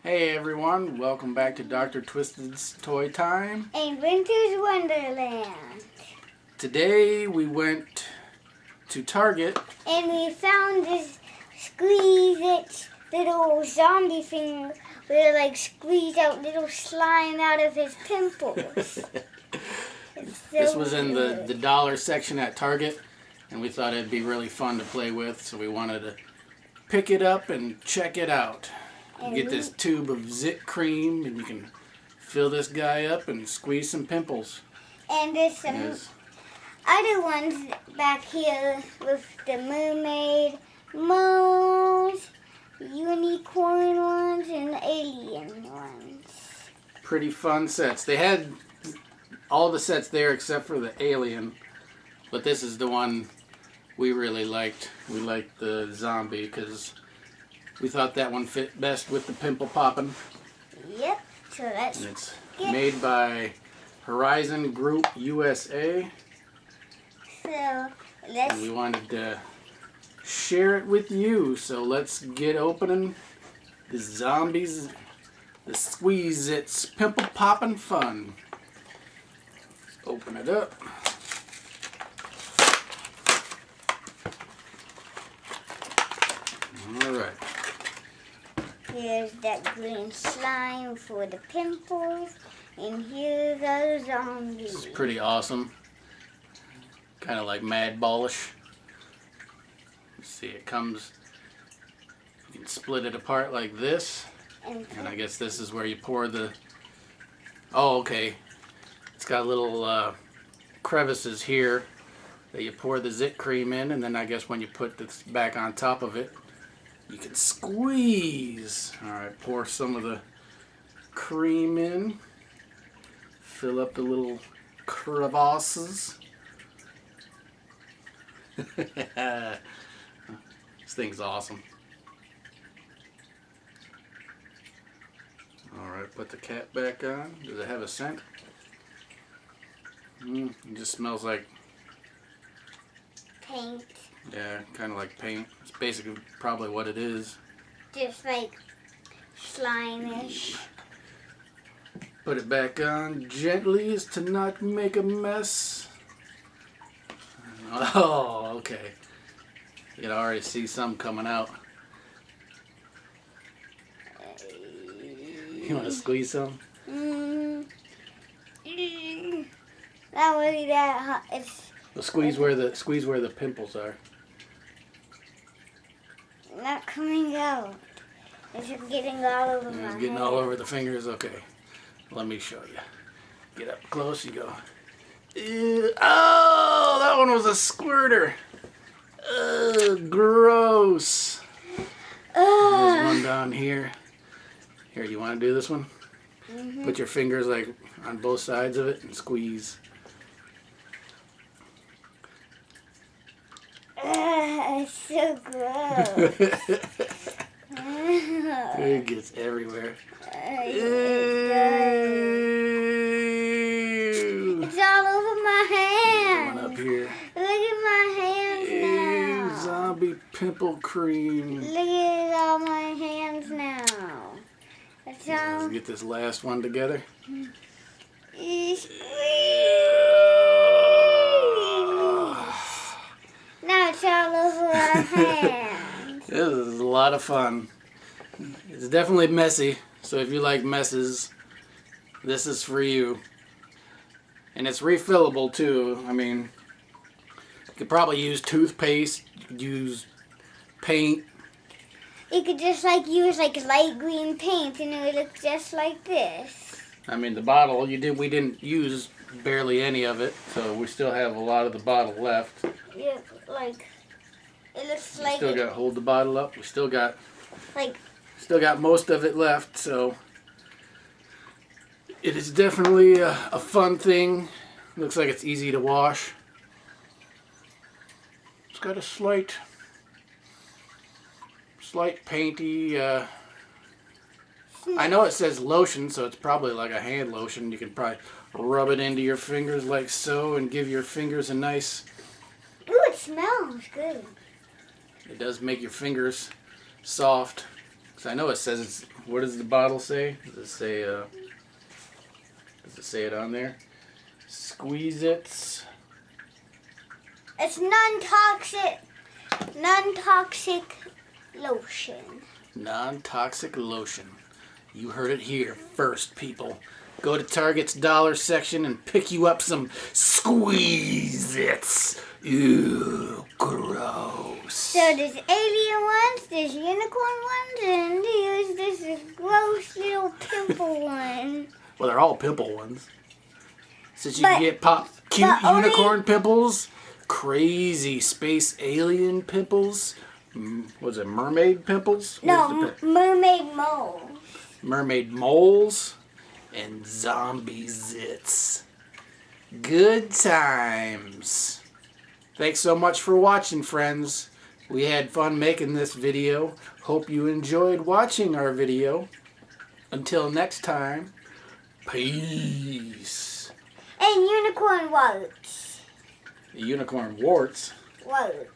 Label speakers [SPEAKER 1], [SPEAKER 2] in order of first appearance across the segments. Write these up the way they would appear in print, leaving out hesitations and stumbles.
[SPEAKER 1] Hey everyone, welcome back to Dr. Twisted's Toy Time.
[SPEAKER 2] And Winter's Wonderland.
[SPEAKER 1] Today we went to Target.
[SPEAKER 2] And we found this Squee-Zits little zombie thing where it like squeeze out little slime out of his pimples.
[SPEAKER 1] This was in the dollar section at Target, and we thought it'd be really fun to play with, so we wanted to pick it up and check it out. You get this tube of zit cream, and you can fill this guy up and squeeze some pimples.
[SPEAKER 2] And there's some other ones back here with the mermaid, mouse, unicorn ones, and alien ones.
[SPEAKER 1] Pretty fun sets. They had all the sets there except for the alien, but this is the one we really liked. We liked the zombie because we thought that one fit best with the pimple popping.
[SPEAKER 2] Yep. So let's.
[SPEAKER 1] And it's made by Horizon Group USA.
[SPEAKER 2] So let's.
[SPEAKER 1] And we wanted to share it with you. So let's get opening the zombies, the Squee-Zits pimple popping fun. Let's open it up. All right.
[SPEAKER 2] Here's that green slime for the pimples, and here's our zombies.
[SPEAKER 1] This is pretty awesome. Kind of like Mad Ballish. Let's see, it comes, you can split it apart like this. And I guess this is where you pour the, oh okay. It's got little crevices here that you pour the zit cream in, and then I guess when you put this back on top of it, you can squeeze. Alright, pour some of the cream in. Fill up the little crevasses. This thing's awesome. Alright, put the cap back on. Does it have a scent? It just smells like
[SPEAKER 2] Paint.
[SPEAKER 1] yeah, kind of like paint. It's basically probably what it is.
[SPEAKER 2] Just like slime-ish.
[SPEAKER 1] Put it back on gently as to not make a mess. Oh, okay. You can already see some coming out. You want to squeeze some?
[SPEAKER 2] Not really that hot. It's
[SPEAKER 1] Well, squeeze where the pimples are.
[SPEAKER 2] not coming out. It's just getting all over my
[SPEAKER 1] It's getting
[SPEAKER 2] head.
[SPEAKER 1] all over the fingers. Okay, let me show you. Get up close. You go. Ew. Oh, that one was a squirter. Ugh, gross. There's one down here. Here, you want to do this one? Put your fingers like on both sides of it and squeeze.
[SPEAKER 2] It's so gross.
[SPEAKER 1] It gets everywhere.
[SPEAKER 2] It
[SPEAKER 1] Ew.
[SPEAKER 2] It's all over my hands.
[SPEAKER 1] One up here.
[SPEAKER 2] Look at my hands
[SPEAKER 1] Ew,
[SPEAKER 2] now.
[SPEAKER 1] zombie pimple cream.
[SPEAKER 2] Look at all my hands now. It's all.
[SPEAKER 1] Let's get this last one together.
[SPEAKER 2] Now it's all over our hands.
[SPEAKER 1] This is a lot of fun. It's definitely messy, so if you like messes, this is for you. And it's refillable too. I mean, you could probably use toothpaste, you could use paint.
[SPEAKER 2] You could just like use like light green paint and it would look just like this.
[SPEAKER 1] I mean, the bottle, we didn't use barely any of it, so we still have a lot of the bottle left.
[SPEAKER 2] Yeah, like it looks
[SPEAKER 1] We
[SPEAKER 2] like
[SPEAKER 1] still got, hold the bottle up, we still got
[SPEAKER 2] like
[SPEAKER 1] most of it left, so it is definitely a fun thing. Looks like it's easy to wash. It's got a slight painty, I know it says lotion, so it's probably like a hand lotion. You can probably rub it into your fingers like so and give your fingers a nice...
[SPEAKER 2] Ooh, it smells good.
[SPEAKER 1] It does make your fingers soft. Because I know it says it's. What does the bottle say? Does it say? Does it say it on there? Squee-Zits.
[SPEAKER 2] It's non-toxic lotion.
[SPEAKER 1] Non-toxic lotion. You heard it here first, people. Go to Target's dollar section and pick you up some Squee-Zits. Ew, gross.
[SPEAKER 2] So there's alien ones, there's unicorn ones, and there's this gross little pimple one.
[SPEAKER 1] Well, they're all pimple ones. Since you
[SPEAKER 2] But-
[SPEAKER 1] can get cute
[SPEAKER 2] but only-
[SPEAKER 1] unicorn pimples, crazy space alien pimples. Was it mermaid pimples?
[SPEAKER 2] No, mermaid mole.
[SPEAKER 1] Mermaid moles and zombie zits. Good times. Thanks so much for watching, friends. We had fun making this video. Hope you enjoyed watching our video. Until next time, peace.
[SPEAKER 2] And unicorn warts.
[SPEAKER 1] Unicorn warts.
[SPEAKER 2] Warts.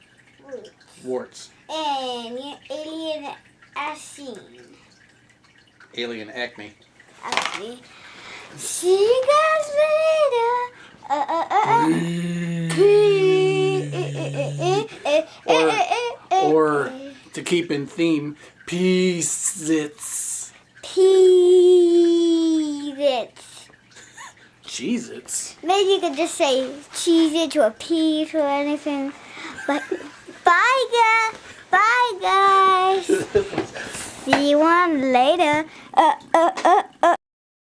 [SPEAKER 1] Warts.
[SPEAKER 2] And alien acene.
[SPEAKER 1] Alien acne.
[SPEAKER 2] Acne. See you guys later.
[SPEAKER 1] Or to keep in theme, Peace-Zits.
[SPEAKER 2] Cheez-Its.
[SPEAKER 1] Cheez-Its?
[SPEAKER 2] Maybe you could just say Cheez-Its or Peas or anything. But bye guys. See you on later.